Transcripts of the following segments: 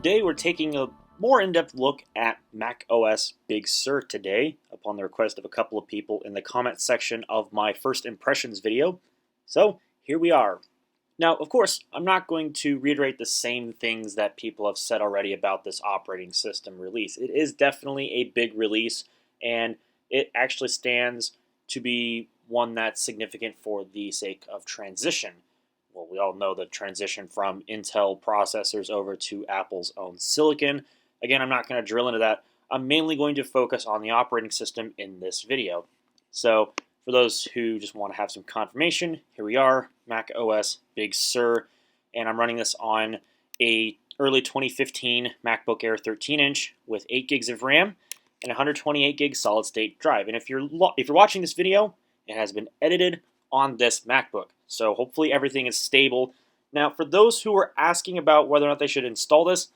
Today we're taking a more in-depth look at macOS Big Sur today, upon the request of a couple of people in the comment section of my first impressions video. So here we are. Now, of course, I'm not going to reiterate the same things that people have said already about this operating system release. It is definitely a big release, and it actually stands to be one that's significant for the sake of transition. Well, we all know the transition from Intel processors over to Apple's own silicon. Again, I'm not going to drill into that. I'm mainly going to focus on the operating system in this video. So for those who just want to have some confirmation, here we are, macOS Big Sur, and I'm running this on a early 2015 MacBook Air 13-inch with 8 gigs of RAM and 128 gig solid-state drive. And if you're watching this video, it has been edited on this MacBook. So hopefully everything is stable. Now, for those who are asking about whether or not they should install this,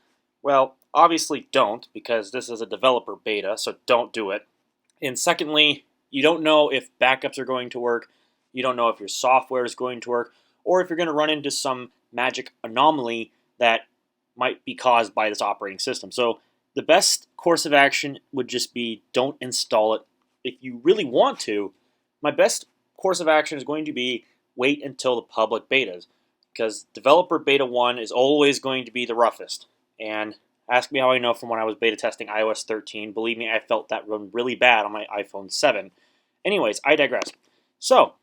well, obviously don't, because this is a developer beta, so don't do it. And secondly, you don't know if backups are going to work, you don't know if your software is going to work, or if you're going to run into some magic anomaly that might be caused by this operating system. So the best course of action would just be don't install it. If you really want to, my best course of action is going to be wait until the public betas, because developer beta 1 is always going to be the roughest. And ask me how I know from when I was beta testing iOS 13. Believe me, I felt that run really bad on my iPhone 7. Anyways, I digress. So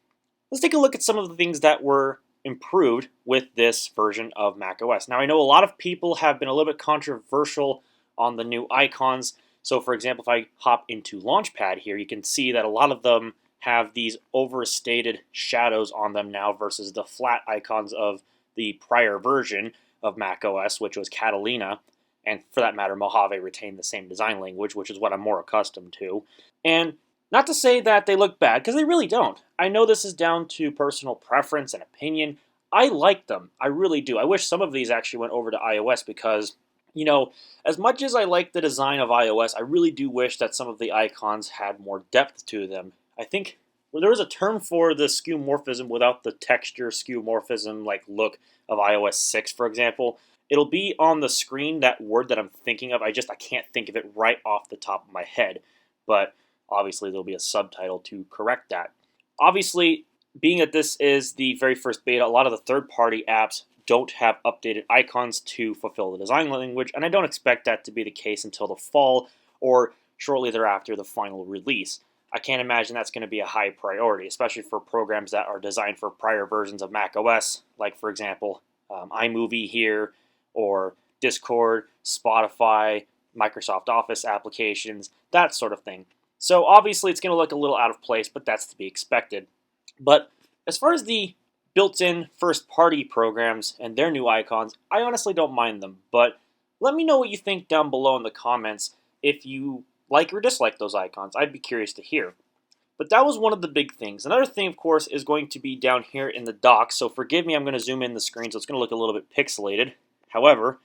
let's take a look at some of the things that were improved with this version of macOS. Now, I know a lot of people have been a little bit controversial on the new icons. So for example, if I hop into Launchpad here, you can see that a lot of them have these overstated shadows on them now versus the flat icons of the prior version of macOS, which was Catalina, and for that matter, Mojave retained the same design language, which is what I'm more accustomed to. And not to say that they look bad, because they really don't. I know this is down to personal preference and opinion. I like them. I really do. I wish some of these actually went over to iOS because, you know, as much as I like the design of iOS, I really do wish that some of the icons had more depth to them. I think there was a term for the skeuomorphism without the texture skeuomorphism like look of iOS 6, for example. It'll be on the screen, that word that I'm thinking of. I can't think of it right off the top of my head. But obviously there'll be a subtitle to correct that. Obviously, being that this is the very first beta, a lot of the third-party apps don't have updated icons to fulfill the design language, and I don't expect that to be the case until the fall or shortly thereafter the final release. I can't imagine that's going to be a high priority, especially for programs that are designed for prior versions of macOS, like, for example, iMovie here, or Discord, Spotify, Microsoft Office applications, that sort of thing. So obviously it's going to look a little out of place, but that's to be expected. But as far as the built-in first-party programs and their new icons, I honestly don't mind them. But let me know what you think down below in the comments if you like or dislike those icons. I'd be curious to hear. But that was one of the big things. Another thing, of course, is going to be down here in the dock. So forgive me, I'm going to zoom in the screen, so it's going to look a little bit pixelated. However,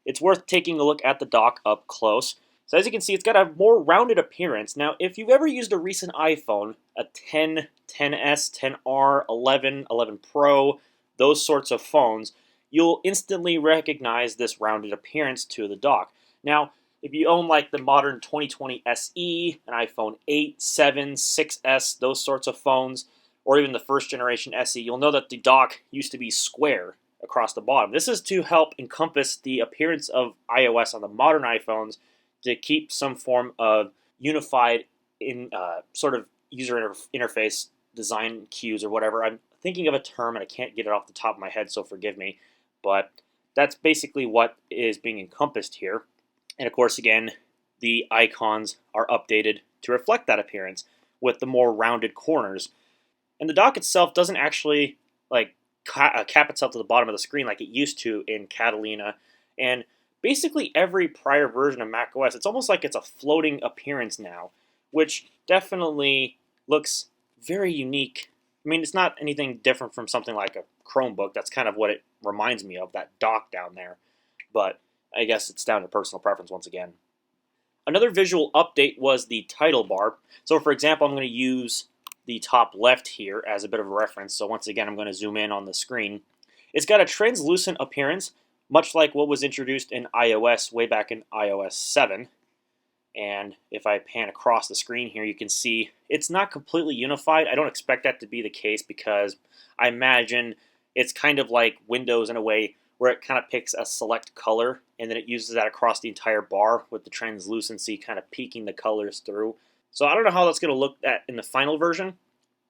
it's worth taking a look at the dock up close. So as you can see, it's got a more rounded appearance. Now, if you've ever used a recent iPhone, a 10, 10S, 10R, 11, 11 Pro, those sorts of phones, you'll instantly recognize this rounded appearance to the dock. Now, if you own like the modern 2020 SE, an iPhone 8, 7, 6S, those sorts of phones, or even the first generation SE, you'll know that the dock used to be square across the bottom. This is to help encompass the appearance of iOS on the modern iPhones to keep some form of unified sort of user interface design cues or whatever. I'm thinking of a term and I can't get it off the top of my head, so forgive me. But that's basically what is being encompassed here. And of course, again, the icons are updated to reflect that appearance with the more rounded corners. And the dock itself doesn't actually cap itself to the bottom of the screen like it used to in Catalina. And basically every prior version of macOS, it's almost like it's a floating appearance now, which definitely looks very unique. I mean, it's not anything different from something like a Chromebook. That's kind of what it reminds me of, that dock down there. But I guess it's down to personal preference once again. Another visual update was the title bar. So for example, I'm going to use the top left here as a bit of a reference. So once again, I'm going to zoom in on the screen. It's got a translucent appearance much like what was introduced in iOS way back in iOS 7. And if I pan across the screen here, you can see it's not completely unified. I don't expect that to be the case because I imagine it's kind of like Windows in a way where it kind of picks a select color and then it uses that across the entire bar with the translucency kind of peeking the colors through. So I don't know how that's going to look at in the final version,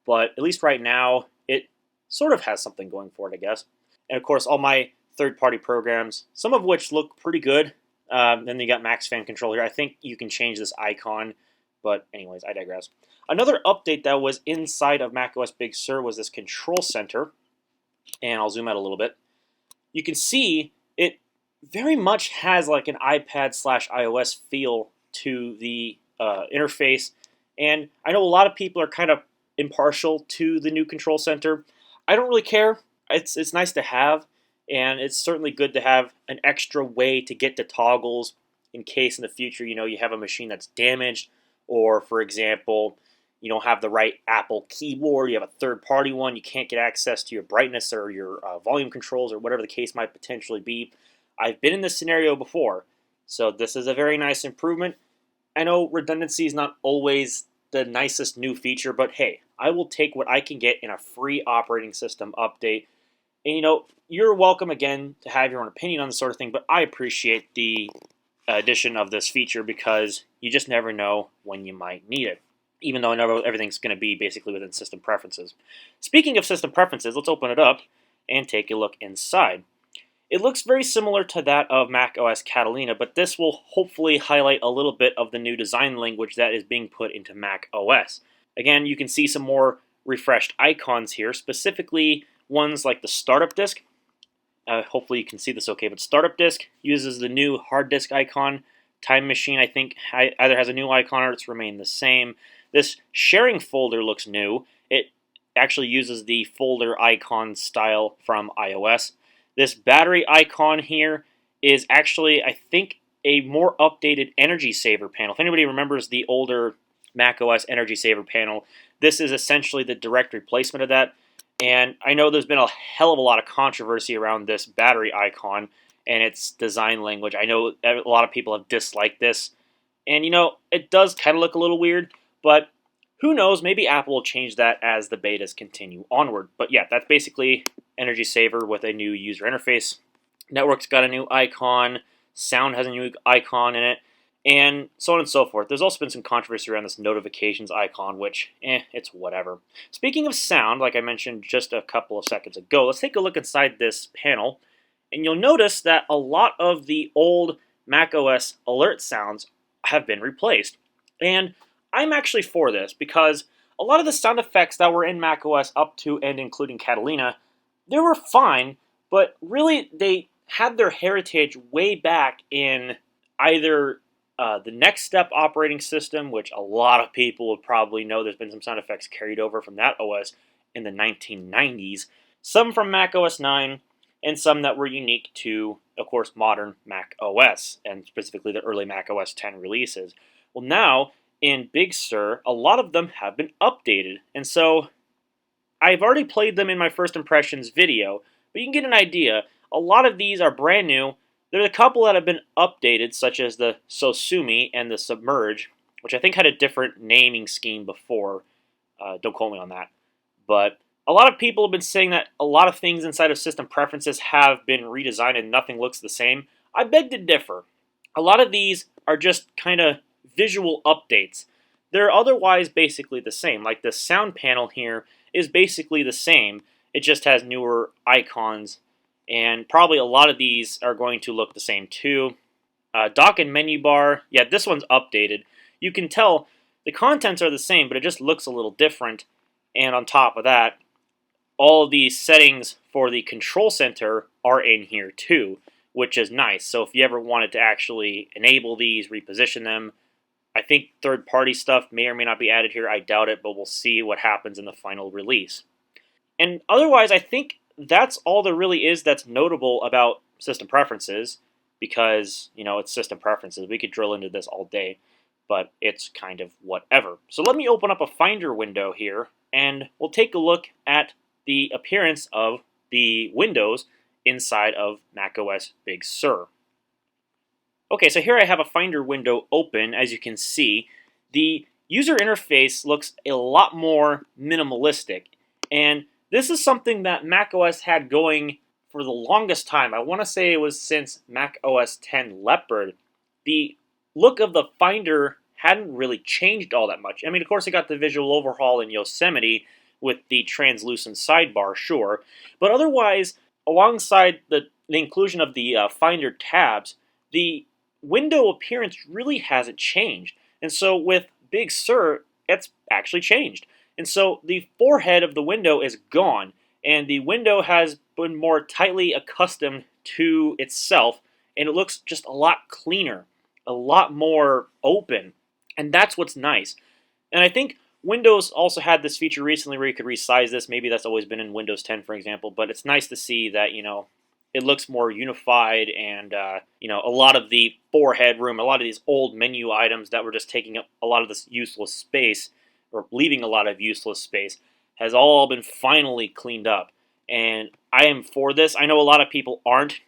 but at least right now it sort of has something going for it, I guess. And of course, all my third-party programs, some of which look pretty good. Then you got Max Fan Control here. I think you can change this icon, but anyways, I digress. Another update that was inside of macOS Big Sur was this control center, and I'll zoom out a little bit. You can see it very much has like an iPad / iOS feel to the interface, and I know a lot of people are kind of impartial to the new control center. I don't really care. It's nice to have, and it's certainly good to have an extra way to get to toggles in case in the future you have a machine that's damaged, or for example you don't have the right Apple keyboard, you have a third-party one, you can't get access to your brightness or your volume controls or whatever the case might potentially be. I've been in this scenario before, so this is a very nice improvement. I know redundancy is not always the nicest new feature, but hey, I will take what I can get in a free operating system update. And you're welcome again to have your own opinion on this sort of thing, but I appreciate the addition of this feature because you just never know when you might need it, even though I know everything's going to be basically within system preferences. Speaking of system preferences, let's open it up and take a look inside. It looks very similar to that of macOS Catalina, but this will hopefully highlight a little bit of the new design language that is being put into macOS. Again, you can see some more refreshed icons here, specifically ones like the startup disk. Hopefully you can see this okay, but startup disk uses the new hard disk icon. Time Machine, I think, either has a new icon or it's remained the same. This sharing folder looks new. It actually uses the folder icon style from iOS. This battery icon here is actually, I think, a more updated energy saver panel. If anybody remembers the older macOS energy saver panel, this is essentially the direct replacement of that. And I know there's been a hell of a lot of controversy around this battery icon and its design language. I know a lot of people have disliked this. And it does kind of look a little weird, but who knows, maybe Apple will change that as the betas continue onward. But yeah, that's basically Energy Saver with a new user interface. Network's got a new icon, Sound has a new icon in it, and so on and so forth. There's also been some controversy around this notifications icon, which, it's whatever. Speaking of sound, like I mentioned just a couple of seconds ago, let's take a look inside this panel, and you'll notice that a lot of the old macOS alert sounds have been replaced. And I'm actually for this because a lot of the sound effects that were in macOS up to and including Catalina, they were fine, but really they had their heritage way back in either the Next Step operating system, which a lot of people would probably know there's been some sound effects carried over from that OS in the 1990s, some from Mac OS 9, and some that were unique to, of course, modern Mac OS, and specifically the early Mac OS 10 releases. Well, now, in Big Sur, a lot of them have been updated, and so I've already played them in my first impressions video, but you can get an idea. A lot of these are brand new. There's a couple that have been updated, such as the Sosumi and the Submerge, which I think had a different naming scheme before. Don't quote me on that. But a lot of people have been saying that a lot of things inside of system preferences have been redesigned and nothing looks the same. I beg to differ. A lot of these are just kind of visual updates. They're otherwise basically the same. Like the sound panel here is basically the same. It just has newer icons, and probably a lot of these are going to look the same too. Dock and menu bar, yeah, this one's updated. You can tell the contents are the same, but it just looks a little different. And on top of that, all of these settings for the control center are in here too, which is nice. So if you ever wanted to actually enable these, reposition them, I think third-party stuff may or may not be added here. I doubt it, but we'll see what happens in the final release. And otherwise, I think that's all there really is that's notable about system preferences, because, it's system preferences. We could drill into this all day, but it's kind of whatever. So let me open up a Finder window here, and we'll take a look at the appearance of the windows inside of macOS Big Sur. Okay, so here I have a Finder window open. As you can see, the user interface looks a lot more minimalistic, and this is something that macOS had going for the longest time. I want to say it was since macOS 10 Leopard. The look of the Finder hadn't really changed all that much. I mean, of course, it got the visual overhaul in Yosemite with the translucent sidebar, sure, but otherwise, alongside the inclusion of the Finder tabs, the window appearance really hasn't changed. And so with Big Sur, it's actually changed. And so the forehead of the window is gone, and the window has been more tightly accustomed to itself, and it looks just a lot cleaner, a lot more open. And that's what's nice. And I think Windows also had this feature recently where you could resize this. Maybe that's always been in Windows 10, for example, but it's nice to see that, it looks more unified, and a lot of the forehead room, a lot of these old menu items that were just taking up a lot of this useless space, or leaving a lot of useless space, has all been finally cleaned up. And I am for this. I know a lot of people aren't,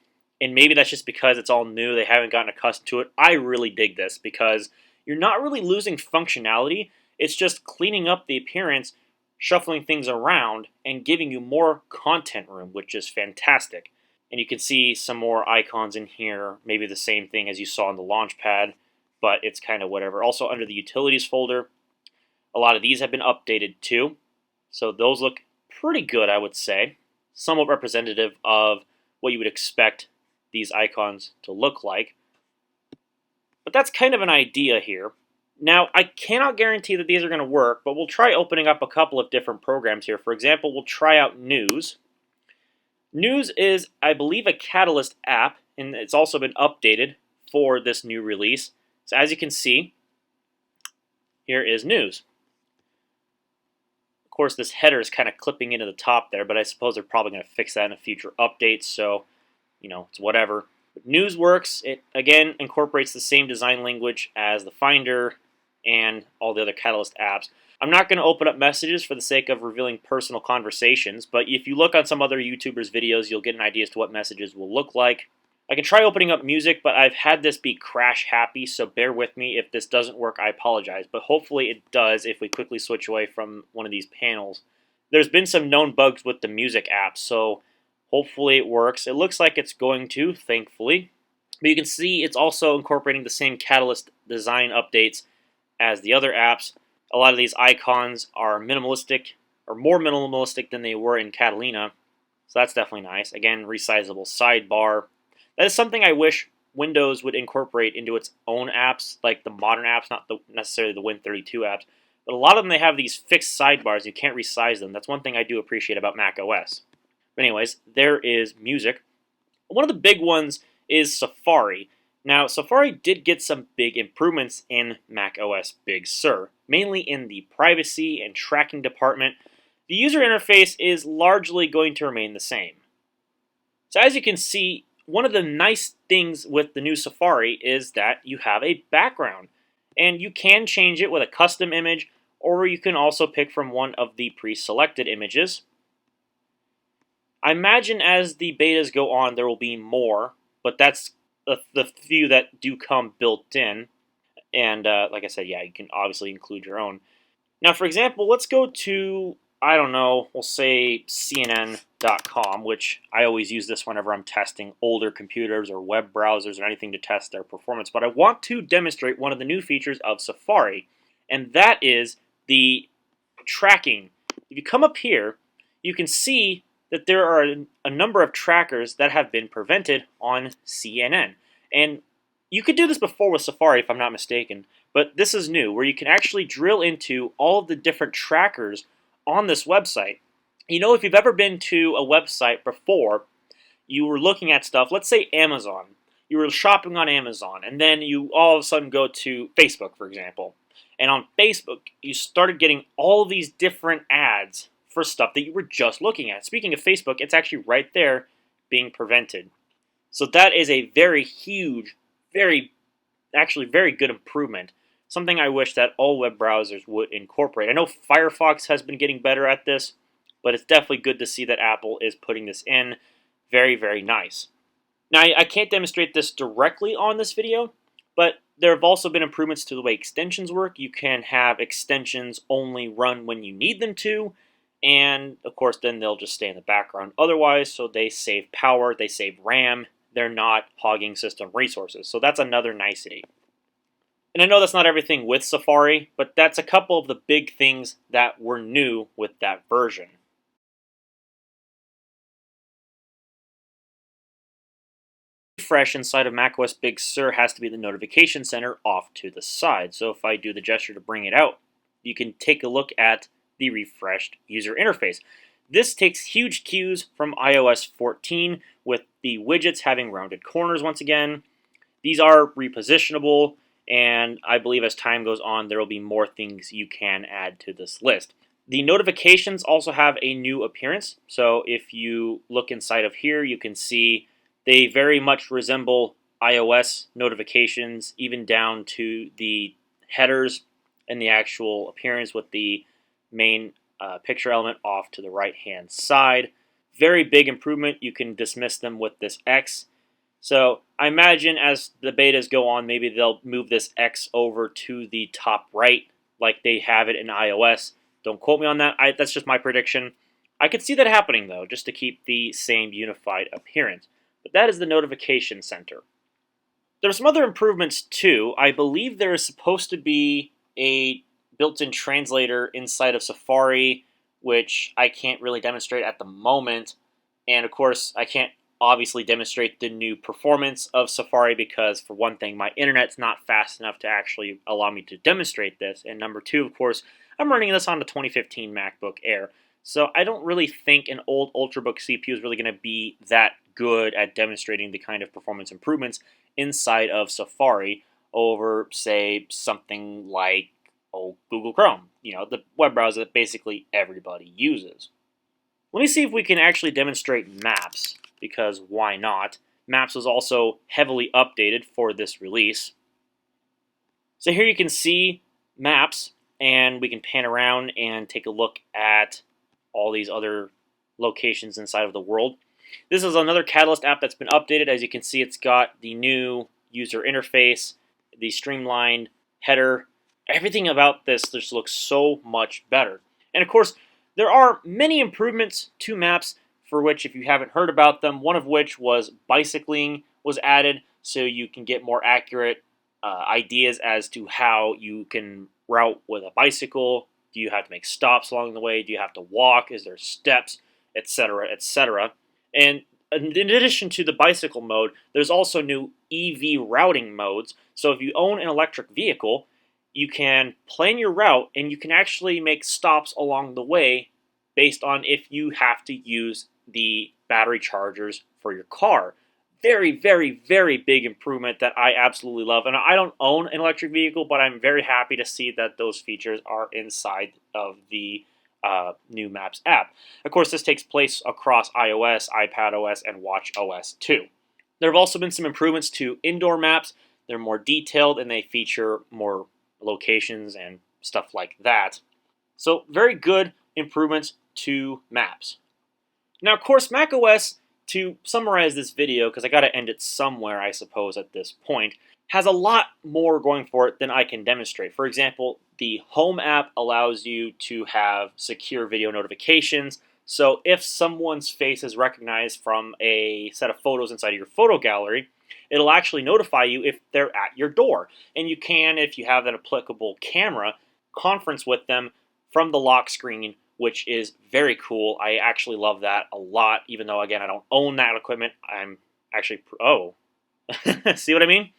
and maybe that's just because it's all new, they haven't gotten accustomed to it. I really dig this because you're not really losing functionality, it's just cleaning up the appearance, shuffling things around, and giving you more content room, which is fantastic. And you can see some more icons in here, maybe the same thing as you saw in the Launchpad, but it's kind of whatever. Also under the Utilities folder, a lot of these have been updated too. So those look pretty good, I would say. Somewhat representative of what you would expect these icons to look like. But that's kind of an idea here. Now, I cannot guarantee that these are going to work, but we'll try opening up a couple of different programs here. For example, we'll try out News. News is, I believe, a Catalyst app, and it's also been updated for this new release. So as you can see, here is News. Of course, this header is kind of clipping into the top there, but I suppose they're probably going to fix that in a future update, so, it's whatever. But News works. It, again, incorporates the same design language as the Finder and all the other Catalyst apps. I'm not going to open up messages for the sake of revealing personal conversations, but if you look on some other YouTubers' videos, you'll get an idea as to what messages will look like. I can try opening up music, but I've had this be crash happy, so bear with me. If this doesn't work, I apologize, but hopefully it does if we quickly switch away from one of these panels. There's been some known bugs with the music app, so hopefully it works. It looks like it's going to, thankfully. But you can see it's also incorporating the same Catalyst design updates as the other apps. A lot of these icons are minimalistic, or more minimalistic than they were in Catalina, so that's definitely nice. Again, resizable sidebar. That is something I wish Windows would incorporate into its own apps, like the modern apps, not necessarily the Win32 apps. But a lot of them, they have these fixed sidebars. You can't resize them. That's one thing I do appreciate about macOS. But anyways, there is music. One of the big ones is Safari. Now, Safari did get some big improvements in macOS Big Sur, mainly in the privacy and tracking department. The user interface is largely going to remain the same. So as you can see, one of the nice things with the new Safari is that you have a background, and you can change it with a custom image, or you can also pick from one of the pre-selected images. I imagine as the betas go on, there will be more, but that's the few that do come built in. And like I said, yeah, you can obviously include your own. Now, for example, let's go to, I don't know, we'll say CNN.com, which I always use this whenever I'm testing older computers or web browsers or anything to test their performance. But I want to demonstrate one of the new features of Safari, and that is the tracking. If you come up here, you can see that there are a number of trackers that have been prevented on CNN. And you could do this before with Safari, if I'm not mistaken, but this is new, where you can actually drill into all of the different trackers on this website. If you've ever been to a website before, you were looking at stuff, let's say Amazon. You were shopping on Amazon, and then you all of a sudden go to Facebook, for example. And on Facebook, you started getting all of these different ads for stuff that you were just looking at. Speaking of Facebook, it's actually right there being prevented. So that is a very huge, very good improvement. Something I wish that all web browsers would incorporate. I know Firefox has been getting better at this, but it's definitely good to see that Apple is putting this in. Very, very nice. Now, I can't demonstrate this directly on this video, but there have also been improvements to the way extensions work. You can have extensions only run when you need them to, and of course then they'll just stay in the background otherwise, so they save power, they save RAM, they're not hogging system resources. So that's another nicety. And I know that's not everything with Safari, but that's a couple of the big things that were new with that version. Refresh inside of macOS Big Sur has to be the notification center off to the side. So if I do the gesture to bring it out, you can take a look at the refreshed user interface. This takes huge cues from iOS 14 with the widgets having rounded corners once again. These are repositionable, and I believe as time goes on, there will be more things you can add to this list. The notifications also have a new appearance. So if you look inside of here, you can see they very much resemble iOS notifications, even down to the headers and the actual appearance with the main picture element off to the right-hand side. Very big improvement. You can dismiss them with this X. So I imagine as the betas go on, maybe they'll move this X over to the top right like they have it in iOS. Don't quote me on that. That's just my prediction. I could see that happening, though, just to keep the same unified appearance. But that is the notification center. There are some other improvements, too. I believe there is supposed to be a built-in translator inside of Safari, which I can't really demonstrate at the moment. And, of course, I can't obviously demonstrate the new performance of Safari because, for one thing, my internet's not fast enough to actually allow me to demonstrate this. And number two, of course, I'm running this on the 2015 MacBook Air. So I don't really think an old Ultrabook CPU is really going to be that good at demonstrating the kind of performance improvements inside of Safari over, say, something like Google Chrome, the web browser that basically everybody uses. Let me see if we can actually demonstrate Maps, because why not? Maps was also heavily updated for this release. So here you can see Maps, and we can pan around and take a look at all these other locations inside of the world. This is another Catalyst app that's been updated. As you can see, it's got the new user interface, the streamlined header. Everything about this just looks so much better. And of course, there are many improvements to Maps for which, if you haven't heard about them, one of which was bicycling was added, so you can get more accurate ideas as to how you can route with a bicycle. Do you have to make stops along the way? Do you have to walk? Is there steps? Etc., etc. And in addition to the bicycle mode, there's also new EV routing modes. So if you own an electric vehicle, you can plan your route and you can actually make stops along the way based on if you have to use the battery chargers for your car. Very, very, very big improvement that I absolutely love. And I don't own an electric vehicle, but I'm very happy to see that those features are inside of the new Maps app. Of course, this takes place across iOS, iPadOS, and watchOS too. There have also been some improvements to indoor maps. They're more detailed and they feature more locations and stuff like that. So very good improvements to Maps. Now, of course, macOS, to summarize this video, because I got to end it somewhere, I suppose, at this point, has a lot more going for it than I can demonstrate. For example, the Home app allows you to have secure video notifications. So if someone's face is recognized from a set of photos inside of your photo gallery, it'll actually notify you if they're at your door. And you can, if you have an applicable camera, conference with them from the lock screen, which is very cool. I actually love that a lot, even though, again, I don't own that equipment. I'm actually, see what I mean?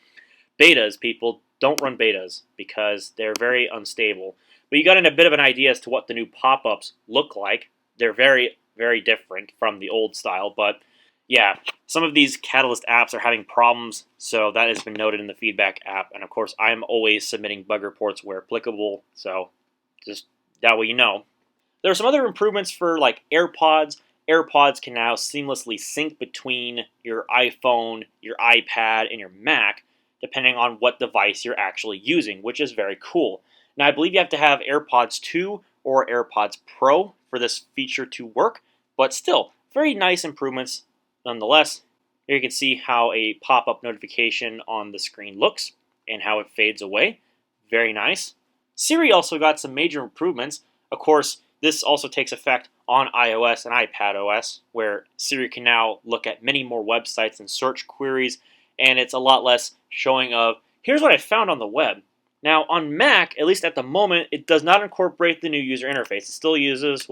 Betas, people, don't run betas because they're very unstable. But you got in a bit of an idea as to what the new pop-ups look like. They're very, very different from the old style, but yeah, some of these Catalyst apps are having problems, so that has been noted in the feedback app. And of course, I'm always submitting bug reports where applicable, so just that way you know. There are some other improvements for like AirPods. AirPods can now seamlessly sync between your iPhone, your iPad, and your Mac, depending on what device you're actually using, which is very cool. Now, I believe you have to have AirPods 2 or AirPods Pro for this feature to work, but still, very nice improvements Nonetheless, here you can see how a pop-up notification on the screen looks and how it fades away. Very nice. Siri also got some major improvements. Of course, this also takes effect on iOS and iPadOS, where Siri can now look at many more websites and search queries, and it's a lot less showing of, here's what I found on the web. Now, on Mac, at least at the moment, it does not incorporate the new user interface. It still uses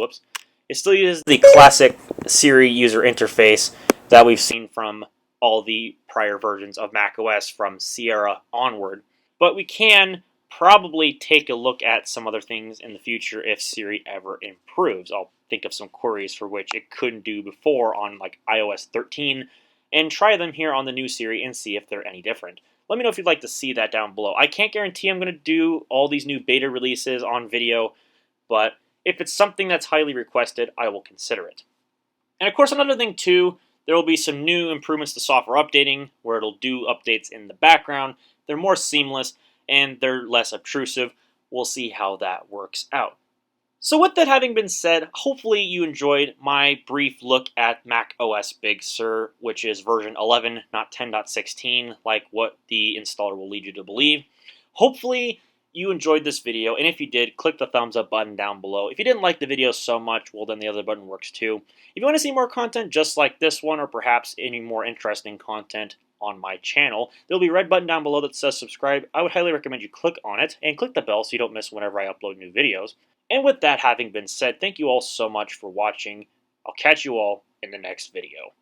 the classic Siri user interface that we've seen from all the prior versions of macOS from Sierra onward. But we can probably take a look at some other things in the future if Siri ever improves. I'll think of some queries for which it couldn't do before on like iOS 13 and try them here on the new Siri and see if they're any different. Let me know if you'd like to see that down below. I can't guarantee I'm going to do all these new beta releases on video, but if it's something that's highly requested, I will consider it. And of course, another thing too, there will be some new improvements to software updating where it'll do updates in the background. They're more seamless and they're less obtrusive. We'll see how that works out. So with that having been said, hopefully you enjoyed my brief look at macOS Big Sur, which is version 11, not 10.16, like what the installer will lead you to believe. Hopefully you enjoyed this video, and if you did, click the thumbs up button down below. If you didn't like the video so much, well then the other button works too. If you want to see more content just like this one, or perhaps any more interesting content on my channel, there'll be a red button down below that says subscribe. I would highly recommend you click on it, and click the bell so you don't miss whenever I upload new videos. And with that having been said, thank you all so much for watching. I'll catch you all in the next video.